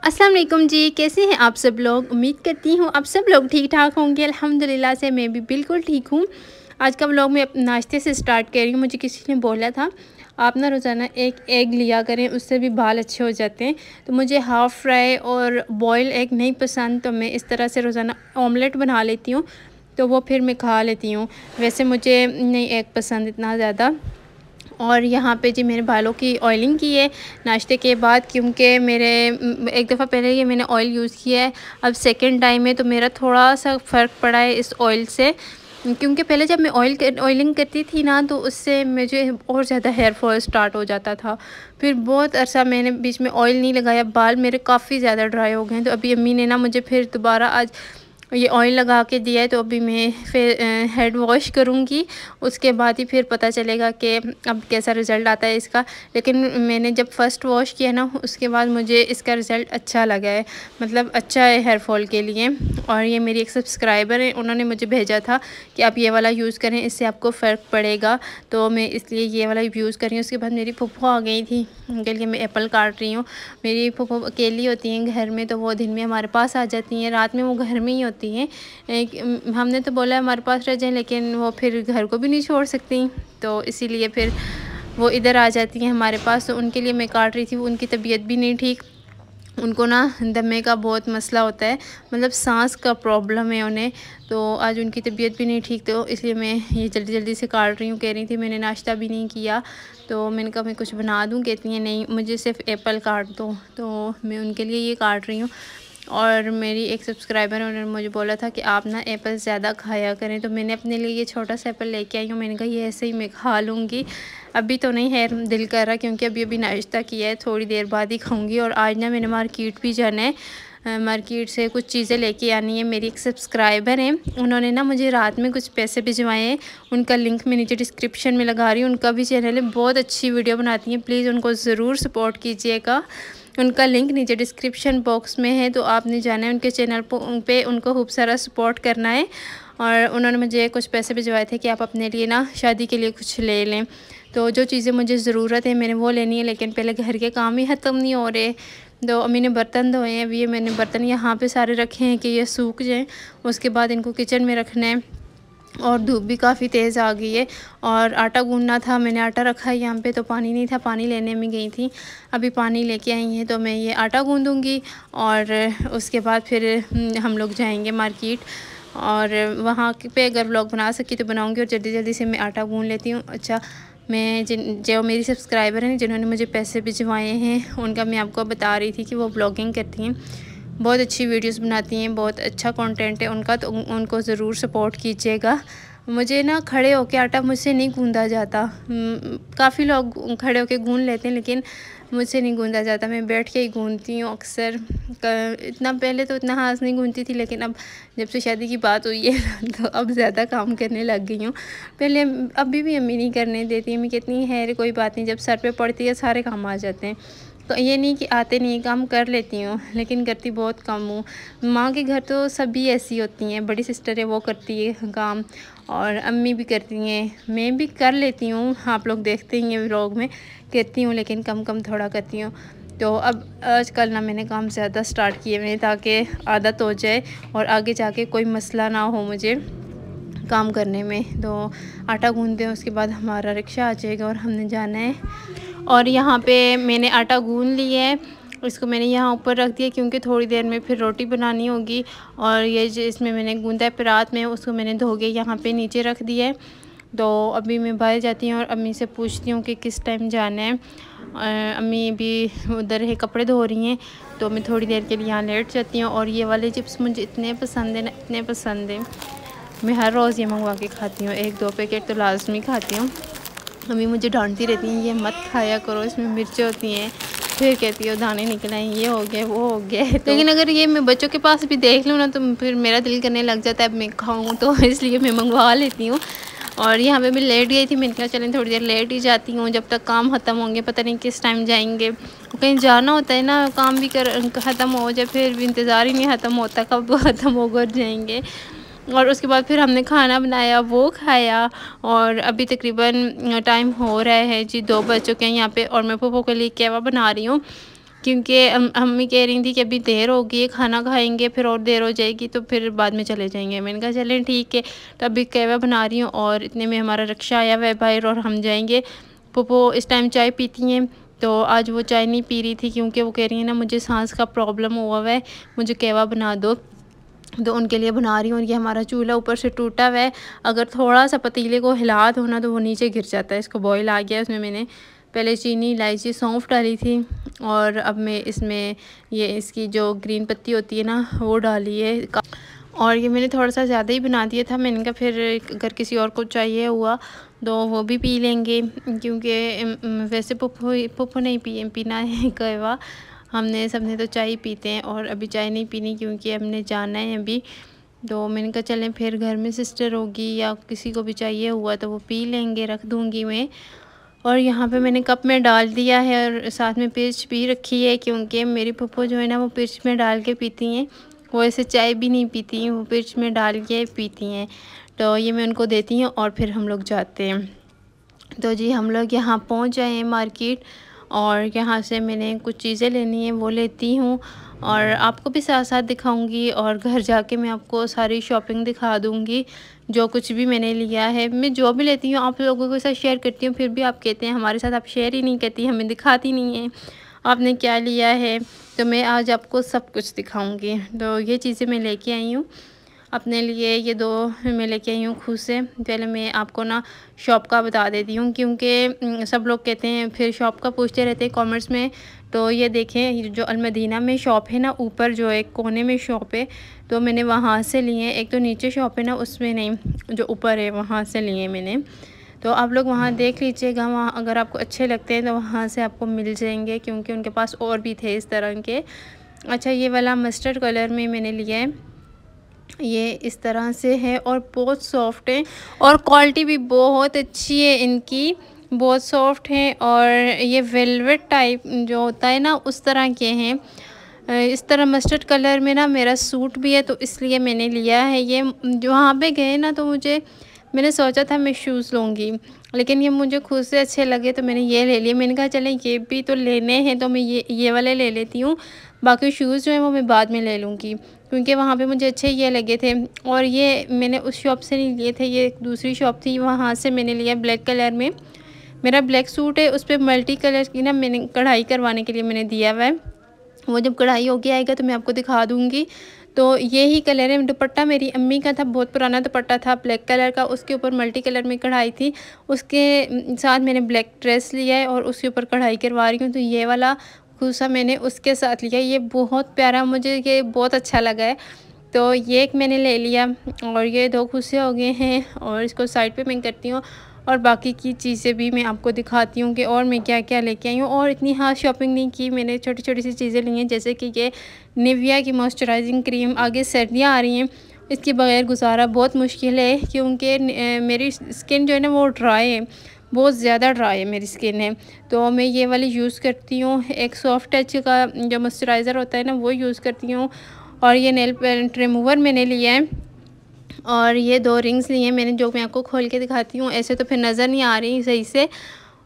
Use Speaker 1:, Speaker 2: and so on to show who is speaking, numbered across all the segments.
Speaker 1: अस्सलाम वालेकुम जी, कैसे हैं आप सब लोग। उम्मीद करती हूँ आप सब लोग ठीक ठाक होंगे। अल्हम्दुलिल्लाह से मैं भी बिल्कुल ठीक हूँ। आज का व्लॉग मैं नाश्ते से स्टार्ट कर रही हूँ। मुझे किसी ने बोला था आप ना रोज़ाना एक एग लिया करें, उससे भी बाल अच्छे हो जाते हैं। तो मुझे हाफ़ फ्राई और बॉयल एग नहीं पसंद, तो मैं इस तरह से रोज़ाना ऑमलेट बना लेती हूँ, तो वो फिर मैं खा लेती हूँ। वैसे मुझे नहीं एग पसंद इतना ज़्यादा। और यहाँ पे जी मेरे बालों की ऑयलिंग की है नाश्ते के बाद, क्योंकि मेरे एक दफ़ा पहले ये मैंने ऑयल यूज़ किया है, अब सेकंड टाइम है, तो मेरा थोड़ा सा फ़र्क पड़ा है इस ऑयल से। क्योंकि पहले जब मैं ऑयलिंग करती थी ना, तो उससे मुझे और ज़्यादा हेयर फॉल स्टार्ट हो जाता था। फिर बहुत अरसा मैंने बीच में ऑयल नहीं लगाया, बाल मेरे काफ़ी ज़्यादा ड्राई हो गए हैं। तो अभी अम्मी ने ना मुझे फिर दोबारा आज ये ऑयल लगा के दिया है, तो अभी मैं फिर हेड वॉश करूँगी, उसके बाद ही फिर पता चलेगा कि अब कैसा रिज़ल्ट आता है इसका। लेकिन मैंने जब फ़र्स्ट वॉश किया ना, उसके बाद मुझे इसका रिज़ल्ट अच्छा लगा है, मतलब अच्छा है हेयर फॉल के लिए। और ये मेरी एक सब्सक्राइबर है, उन्होंने मुझे भेजा था कि आप ये वाला यूज़ करें, इससे आपको फ़र्क पड़ेगा, तो मैं इसलिए ये वाला यूज़ कर रही हूँ। उसके बाद मेरी फूफो आ गई थी, उनके लिए मैं एप्पल काट रही हूँ। मेरी फूफो अकेली होती हैं घर में, तो वो दिन में हमारे पास आ जाती हैं, रात में वो घर में ही होती हैं। हमने तो बोला हमारे पास रह जाएं, लेकिन वो फिर घर को भी नहीं छोड़ सकती, तो इसीलिए फिर वो इधर आ जाती हैं हमारे पास। तो उनके लिए मैं काट रही थी। उनकी तबीयत भी नहीं ठीक, उनको ना दमे का बहुत मसला होता है, मतलब सांस का प्रॉब्लम है उन्हें। तो आज उनकी तबीयत भी नहीं ठीक, तो इसलिए मैं ये जल्दी जल्दी से काट रही हूँ। कह रही थी मैंने नाश्ता भी नहीं किया, तो मैंने कहा मैं कुछ बना दूँ। कहती हैं नहीं, मुझे सिर्फ एप्पल काट दो, तो मैं उनके लिए ये काट रही हूँ। और मेरी एक सब्सक्राइबर है, उन्होंने मुझे बोला था कि आप ना एप्पल ज़्यादा खाया करें, तो मैंने अपने लिए ये छोटा सा एप्पल लेके आई हूँ। मैंने कहा ये ऐसे ही मैं खा लूँगी, अभी तो नहीं है दिल कर रहा, क्योंकि अभी अभी नाश्ता किया है, थोड़ी देर बाद ही खाऊंगी। और आज ना मैंने मार्केट भी जाना है, मार्केट से कुछ चीज़ें लेके आनी है। मेरी एक सब्सक्राइबर हैं, उन्होंने ना मुझे रात में कुछ पैसे भिजवाए हैं, उनका लिंक मैं नीचे डिस्क्रिप्शन में लगा रही हूँ। उनका भी चैनल है, बहुत अच्छी वीडियो बनाती हैं, प्लीज़ उनको ज़रूर सपोर्ट कीजिएगा। उनका लिंक नीचे डिस्क्रिप्शन बॉक्स में है, तो आपने जाना है उनके चैनल पे, उनको खूब सारा सपोर्ट करना है। और उन्होंने मुझे कुछ पैसे भिजवाए थे कि आप अपने लिए ना शादी के लिए कुछ ले लें, तो जो चीज़ें मुझे ज़रूरत है मैंने वो लेनी है, लेकिन पहले घर के काम ही ख़त्म नहीं हो रहे। तो अम्मी ने बर्तन धोए हैं, अभी ये मैंने बर्तन यहाँ पे सारे रखे हैं कि ये सूख जाएं, उसके बाद इनको किचन में रखना है। और धूप भी काफ़ी तेज़ आ गई है, और आटा गूंदना था, मैंने आटा रखा है यहाँ पे, तो पानी नहीं था, पानी लेने में गई थी, अभी पानी लेके आई हैं। तो मैं ये आटा गूंदूँगी और उसके बाद फिर हम लोग जाएंगे मार्केट, और वहाँ पे अगर व्लॉग बना सकी तो बनाऊँगी। और जल्दी जल्दी से मैं आटा गूंद लेती हूँ। अच्छा, मैं जो मेरी सब्सक्राइबर हैं जिन्होंने मुझे पैसे भिजवाए हैं, उनका मैं आपको बता रही थी कि वो ब्लॉगिंग करती हैं, बहुत अच्छी वीडियोस बनाती हैं, बहुत अच्छा कंटेंट है उनका, तो उनको ज़रूर सपोर्ट कीजिएगा। मुझे ना खड़े होके आटा मुझसे नहीं गूंदा जाता, काफ़ी लोग खड़े होके गूंद लेते हैं, लेकिन मुझसे नहीं गूंदा जाता, मैं बैठ के ही गूंदती हूँ अक्सर। इतना पहले तो इतना हाथ नहीं गूंदती थी, लेकिन अब जब से शादी की बात हुई है तो अब ज़्यादा काम करने लग गई हूँ। पहले अभी भी अम्मी नहीं करने देती, अम्मी कितनी है कोई बात नहीं, जब सर पे पड़ती है सारे काम आ जाते हैं। तो ये नहीं कि आते नहीं, काम कर लेती हूँ, लेकिन करती बहुत कम हूँ। माँ के घर तो सभी ऐसी होती हैं, बड़ी सिस्टर है वो करती है काम, और अम्मी भी करती हैं, मैं भी कर लेती हूँ, आप लोग देखते ही हैं व्लॉग में करती हूँ, लेकिन कम कम थोड़ा करती हूँ। तो अब आजकल ना मैंने काम ज़्यादा स्टार्ट किए हुए हैं, ताकि आदत हो जाए और आगे जाके कोई मसला ना हो मुझे काम करने में। तो आटा गूंदते हैं, उसके बाद हमारा रिक्शा आ जाएगा और हमने जाना है। और यहाँ पे मैंने आटा गूंद लिया है, इसको मैंने यहाँ ऊपर रख दिया, क्योंकि थोड़ी देर में फिर रोटी बनानी होगी। और ये जो इसमें मैंने गूंदा है परात में, उसको मैंने धो के यहाँ पे नीचे रख दिया है। तो अभी मैं बाहर जाती हूँ और अम्मी से पूछती हूँ कि किस टाइम जाना है। अम्मी भी उधर है, कपड़े धो रही हैं, तो मैं थोड़ी देर के लिए यहाँ लेट जाती हूँ। और ये वाले चिप्स मुझे इतने पसंद है ना, इतने पसंद है, मैं हर रोज़ ये मंगवा के खाती हूँ, 1-2 पैकेट तो लाजमी खाती हूँ। मम्मी मुझे डांटती रहती हैं ये मत खाया करो, इसमें मिर्चें होती हैं, फिर कहती हो दाने निकल आए, ये हो गया वो हो गया। तो लेकिन अगर ये मैं बच्चों के पास भी देख लूँ ना, तो फिर मेरा दिल करने लग जाता है अब मैं खाऊँ, तो इसलिए मैं मंगवा लेती हूँ। और यहाँ पे मैं लेट गई थी, मैंने कहा चलें थोड़ी देर लेट ही जाती हूँ, जब तक काम ख़त्म होंगे, पता नहीं किस टाइम जाएंगे, कहीं जाना होता है ना, काम भी ख़त्म हो जाए, फिर भी इंतज़ार ही नहीं ख़त्म होता कब ख़त्म होकर जाएंगे। और उसके बाद फिर हमने खाना बनाया, वो खाया, और अभी तकरीबन टाइम हो रहा है जी 2 बज चुके हैं यहाँ पे। और मैं फूफो के लिए कहवा बना रही हूँ, क्योंकि अम्मी कह रही थी कि अभी देर होगी, खाना खाएंगे फिर और देर हो जाएगी तो फिर बाद में चले जाएंगे। मैंने कहा चलें ठीक है। तो अभी कहवा बना रही हूँ और इतने में हमारा रिक्शा आया हुआ है बाहर और हम जाएंगे। पप्पो इस टाइम चाय पीती हैं, तो आज वो चाय नहीं पी रही थी क्योंकि वो कह रही है ना मुझे सांस का प्रॉब्लम हुआ है, मुझे कहवा बना दो, तो उनके लिए बना रही हूँ। और ये हमारा चूल्हा ऊपर से टूटा हुआ है, अगर थोड़ा सा पतीले को हिला दो ना तो वो नीचे गिर जाता है। इसको बॉयल आ गया, उसमें मैंने पहले चीनी, इलायची, सौंफ डाली थी और अब मैं इसमें ये इसकी जो ग्रीन पत्ती होती है ना वो डाली है। और ये मैंने थोड़ा सा ज़्यादा ही बना दिया था। मैंने कहा फिर अगर किसी और को चाहिए हुआ तो वो भी पी लेंगे, क्योंकि वैसे पप्पू नहीं पीना है कहवा, हमने सबने तो चाय पीते हैं और अभी चाय नहीं पीनी क्योंकि हमने जाना है अभी। तो मैंने कहा चलें फिर घर में सिस्टर होगी या किसी को भी चाहिए हुआ तो वो पी लेंगे, रख दूँगी मैं। और यहाँ पे मैंने कप में डाल दिया है और साथ में पिर्च भी रखी है, क्योंकि मेरी पप्पू जो है ना वो पिर्च में डाल के पीती हैं, वो ऐसे चाय भी नहीं पीती हैं, वो पिर्च में डाल के पीती हैं। तो ये मैं उनको देती हूँ और फिर हम लोग जाते हैं। तो जी हम लोग यहाँ पहुँच जाए हैं मार्केट और यहाँ से मैंने कुछ चीज़ें लेनी है वो लेती हूँ और आपको भी साथ साथ दिखाऊंगी और घर जाके मैं आपको सारी शॉपिंग दिखा दूंगी जो कुछ भी मैंने लिया है। मैं जो भी लेती हूँ आप लोगों के साथ शेयर करती हूँ, फिर भी आप कहते हैं हमारे साथ आप शेयर ही नहीं करती, हमें दिखाती नहीं है आपने क्या लिया है। तो मैं आज आपको सब कुछ दिखाऊंगी। तो ये चीज़ें मैं लेके आई हूँ अपने लिए, ये दो मैं लेके आई हूँ खुद से। पहले मैं आपको ना शॉप का बता देती हूँ, क्योंकि सब लोग कहते हैं फिर शॉप का पूछते रहते हैं कमेंट्स में। तो ये देखें जो अलमदीना में शॉप है ना, ऊपर जो एक कोने में शॉप है, तो मैंने वहाँ से लिए। एक तो नीचे शॉप है ना उसमें नहीं, जो ऊपर है वहाँ से लिए मैंने। तो आप लोग वहाँ देख लीजिएगा, वहाँ अगर आपको अच्छे लगते हैं तो वहाँ से आपको मिल जाएंगे, क्योंकि उनके पास और भी थे इस तरह के। अच्छा ये वाला मस्टर्ड कलर में मैंने लिया है, ये इस तरह से है और बहुत सॉफ्ट है और क्वालिटी भी बहुत अच्छी है इनकी, बहुत सॉफ्ट है। और ये वेलवेट टाइप जो होता है ना उस तरह के हैं। इस तरह मस्टर्ड कलर में ना मेरा सूट भी है तो इसलिए मैंने लिया है ये। जो वहाँ पे गए ना तो मैंने सोचा था मैं शूज़ लूँगी, लेकिन ये मुझे खुद से अच्छे लगे तो मैंने ये ले लिए। मैंने कहा चलें ये भी तो लेने हैं तो मैं ये वाले ले लेती हूँ, बाकी शूज़ जो है वो मैं बाद में ले लूँगी, क्योंकि वहाँ पे मुझे अच्छे ये लगे थे। और ये मैंने उस शॉप से नहीं लिए थे, ये एक दूसरी शॉप थी, वहाँ से मैंने लिया ब्लैक कलर में। मेरा ब्लैक सूट है उस पर मल्टी कलर की ना मैंने कढ़ाई करवाने के लिए मैंने दिया हुआ है, वो जब कढ़ाई होके आएगा तो मैं आपको दिखा दूँगी। तो ये ही कलर है। दुपट्टा मेरी अम्मी का था, बहुत पुराना दुपट्टा था ब्लैक कलर का, उसके ऊपर मल्टी कलर में कढ़ाई थी, उसके साथ मैंने ब्लैक ड्रेस लिया है और उसके ऊपर कढ़ाई करवा रही हूँ। तो ये वाला खुसा मैंने उसके साथ लिया, ये बहुत प्यारा, मुझे ये बहुत अच्छा लगा है तो ये एक मैंने ले लिया। और ये दो खुसे हो गए हैं और इसको साइड पे मैं करती हूँ और बाकी की चीज़ें भी मैं आपको दिखाती हूँ कि और मैं क्या क्या लेके आई हूँ। और इतनी हाँ शॉपिंग नहीं की मैंने, छोटी छोटी सी चीज़ें ली हैं, जैसे कि ये निविया की मॉइस्चराइजिंग क्रीम। आगे सर्दियाँ आ रही हैं, इसके बगैर गुजारा बहुत मुश्किल है, क्योंकि मेरी स्किन जो है ना वो ड्राई है, बहुत ज़्यादा ड्राई है मेरी स्किन है। तो मैं ये वाली यूज़ करती हूँ, एक सॉफ्ट टच का जो मॉइस्चराइज़र होता है ना वो यूज़ करती हूँ। और ये नेल पेंट रिमूवर मैंने लिया है और ये दो रिंग्स लिए हैं मैंने, जो मैं आपको खोल के दिखाती हूँ, ऐसे तो फिर नज़र नहीं आ रही सही से।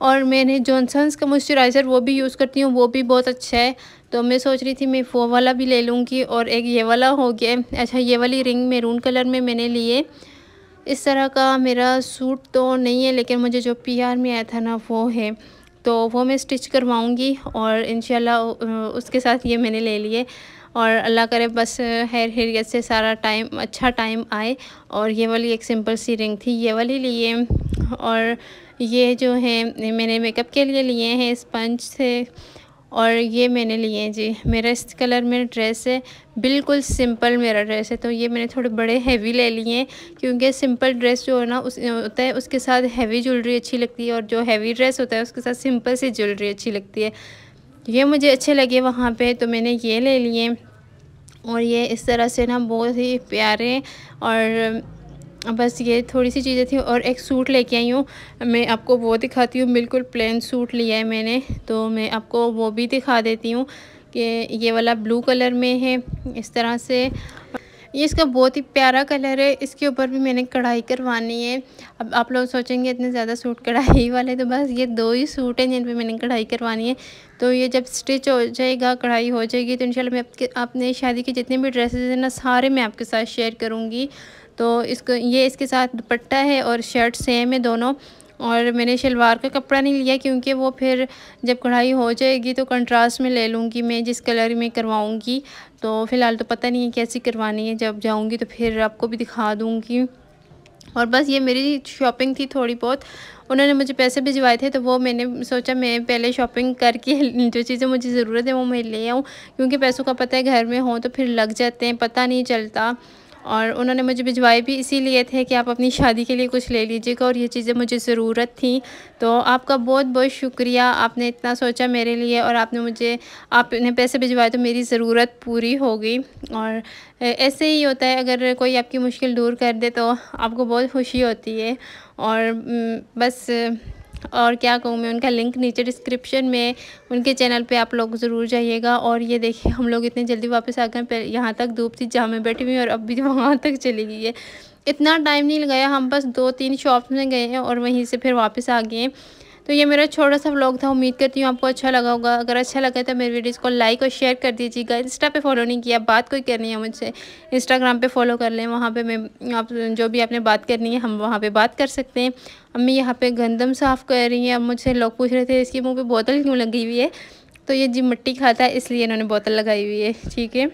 Speaker 1: और मैंने जॉनसन्स का मॉइस्चराइज़र वो भी यूज़ करती हूँ, वो भी बहुत अच्छा है। तो मैं सोच रही थी मैं वो वाला भी ले लूँगी। और एक ये वाला हो गया। अच्छा ये वाली रिंग मैरून कलर में मैंने लिए। इस तरह का मेरा सूट तो नहीं है, लेकिन मुझे जो PR में आया था ना वो है, तो वो मैं स्टिच करवाऊँगी और इंशाल्लाह उसके साथ ये मैंने ले लिए। और अल्लाह करे बस खैरियत से सारा टाइम अच्छा टाइम आए। और ये वाली एक सिंपल सी रिंग थी, ये वाली लिए। और ये जो है मैंने मेकअप के लिए लिए हैं स्पंज से, और ये मैंने लिए हैं जी। मेरा इस कलर में ड्रेस है, बिल्कुल सिंपल मेरा ड्रेस है, तो ये मैंने थोड़े बड़े हैवी ले लिए हैं, क्योंकि सिंपल ड्रेस जो है ना उस होता है उसके साथ हैवी ज्वेलरी अच्छी लगती है, और जो हैवी ड्रेस होता है उसके साथ सिंपल सी ज्वेलरी अच्छी लगती है। ये मुझे अच्छे लगे वहाँ पे तो मैंने ये ले लिए। और ये इस तरह से ना बहुत ही प्यारे। और बस ये थोड़ी सी चीज़ें थी। और एक सूट लेके आई हूँ, मैं आपको वो दिखाती हूँ, बिल्कुल प्लेन सूट लिया है मैंने, तो मैं आपको वो भी दिखा देती हूँ कि ये वाला ब्लू कलर में है इस तरह से। ये इसका बहुत ही प्यारा कलर है। इसके ऊपर भी मैंने कढ़ाई करवानी है। अब आप लोग सोचेंगे इतने ज़्यादा सूट कढ़ाई वाले, तो बस ये 2 ही सूट हैं जिन पे मैंने कढ़ाई करवानी है। तो ये जब स्टिच हो जाएगा, कढ़ाई हो जाएगी, तो इंशाल्लाह मैं अपने शादी के जितने भी ड्रेसेस हैं ना, सारे मैं आपके साथ शेयर करूँगी। तो इसके साथ दुपट्टा है और शर्ट सेम है दोनों। और मैंने शलवार का कपड़ा नहीं लिया क्योंकि वो फिर जब कढ़ाई हो जाएगी तो कंट्रास्ट में ले लूँगी मैं, जिस कलर में करवाऊँगी। तो फ़िलहाल तो पता नहीं है कैसी करवानी है, जब जाऊँगी तो फिर आपको भी दिखा दूँगी। और बस ये मेरी शॉपिंग थी थोड़ी बहुत। उन्होंने मुझे पैसे भिजवाए थे, तो वो मैंने सोचा मैं पहले शॉपिंग करके जो चीज़ें मुझे ज़रूरत है वो मैं ले आऊँ, क्योंकि पैसों का पता है घर में हो तो फिर लग जाते हैं, पता नहीं चलता। और उन्होंने मुझे भिजवाए भी इसीलिए थे कि आप अपनी शादी के लिए कुछ ले लीजिएगा, और ये चीज़ें मुझे ज़रूरत थी। तो आपका बहुत बहुत शुक्रिया, आपने इतना सोचा मेरे लिए, और आपने पैसे भिजवाए तो मेरी ज़रूरत पूरी हो गई। और ऐसे ही होता है, अगर कोई आपकी मुश्किल दूर कर दे तो आपको बहुत खुशी होती है। और बस और क्या कहूँ मैं, उनका लिंक नीचे डिस्क्रिप्शन में, उनके चैनल पे आप लोग ज़रूर जाइएगा। और ये देखिए हम लोग इतनी जल्दी वापस आ गए, यहाँ तक धूप थी जहाँ मैं बैठी हुई और अब भी वहाँ तक चली गई है। इतना टाइम नहीं लगाया, हम बस 2-3 शॉप्स में गए हैं और वहीं से फिर वापस आ गए हैं। तो ये मेरा छोटा सा व्लॉग था, उम्मीद करती हूँ आपको अच्छा लगा होगा। अगर अच्छा लगा तो मेरी वीडियोज़ को लाइक और शेयर कर दीजिएगा। इंस्टा पे फॉलो नहीं किया, बात कोई करनी है मुझसे इंस्टाग्राम पे फॉलो कर लें, वहाँ पे मैं आप जो भी आपने बात करनी है हम वहाँ पे बात कर सकते हैं। अम्मी यहाँ पे गंदम साफ़ कर रही हैं। अब मुझसे लोग पूछ रहे थे इसके मुँह पे बोतल क्यों लगी हुई है, तो ये जी मिट्टी खाता है इसलिए इन्होंने बोतल लगाई हुई है। ठीक है,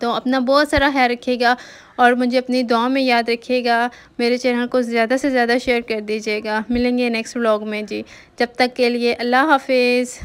Speaker 1: तो अपना बहुत सारा ख्याल रखिएगा और मुझे अपनी दुआ में याद रखिएगा। मेरे चैनल को ज़्यादा से ज़्यादा शेयर कर दीजिएगा। मिलेंगे नेक्स्ट व्लॉग में जी, जब तक के लिए अल्लाह हाफिज़।